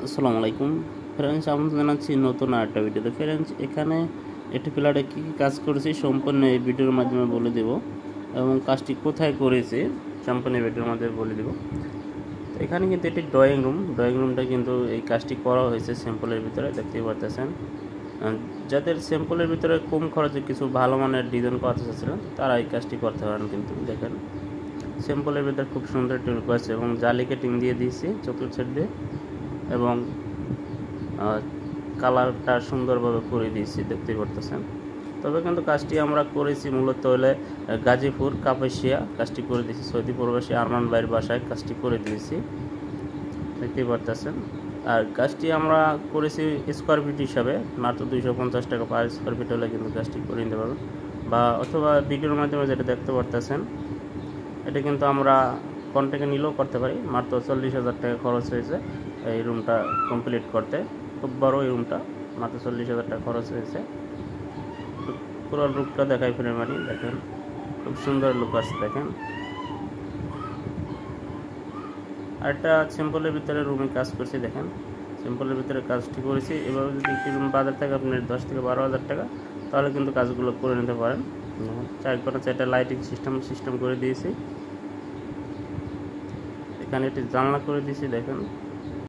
আসসালামু আলাইকুম ফ্রেন্ডস, আমন্ত্রণ জানাচ্ছি নতুন আরেকটা ভিডিওতে। ফ্রেন্ডস, এখানে একটি পিলারে কী কী কাজ করেছি সম্পূর্ণ এই ভিডিওর মাধ্যমে বলে দেব, এবং কাজটি কোথায় করেছি সম্পূর্ণ এই ভিডিওর মাধ্যমে বলে দেব। তো এখানে কিন্তু এটি ড্রয়িং রুমটা কিন্তু এই কাজটি করা হয়েছে স্যাম্পলের ভিতরে, দেখতেই পারতেছেন। যাদের স্যাম্পলের ভিতরে কম খরচে কিছু ভালো মানের ডিজাইন করতে চাচ্ছিলেন তারা এই কাজটি করতে পারেন। কিন্তু দেখেন স্যাম্পলের ভিতরে খুব সুন্দর একটি লুক আছে, এবং জালি কাটিং দিয়ে দিয়েছি চকলেট সেট দিয়ে, এবং কালারটা সুন্দরভাবে করে দিয়েছি, দেখতেই পারতেছেন। তবে কিন্তু কাজটি আমরা করেছি মূলত হলে গাজীপুর কাপাসিয়া কাজটি করে দিয়েছি, সৌদি প্রবাসী আরমান ভাইয়ের বাসায় কাজটি করে দিয়েছি, দেখতেই পারতেছেন। আর কাজটি আমরা করেছি স্কোয়ার ফিট হিসাবে, মাত্র 250 টাকা পার স্কোয়ার ফিট হলে কিন্তু কাজটি করে নিতে পারবেন, বা অথবা ভিডিওর মাধ্যমে যেটা দেখতে পারতেছেন এটা কিন্তু আমরা কন্ট্যাক্টে নিলেও করতে পারি। মাত্র 40,000 টাকা খরচ হয়েছে এই রুমটা কমপ্লিট করতে। খুব বড় এই রুমটা, মাত্র 40,000 টাকা খরচ হয়েছে। পুরো লুকটা দেখাই প্রাইমারি, দেখেন খুব সুন্দর লুক আছে। দেখেন আরেকটা সিম্পলের ভিতরে রুমে কাজ করছি, দেখেন সিম্পলের ভিতরে কাজটি করেছি। এভাবে যদি একটি রুম বাজার থাকে আপনার 10 থেকে 12,000 টাকা, তাহলে কিন্তু কাজগুলো করে নিতে পারেন। চার কোণা 4টা লাইটিং সিস্টেম করে দিয়েছি। এখানে একটি জানলা করে দিয়েছি, দেখেন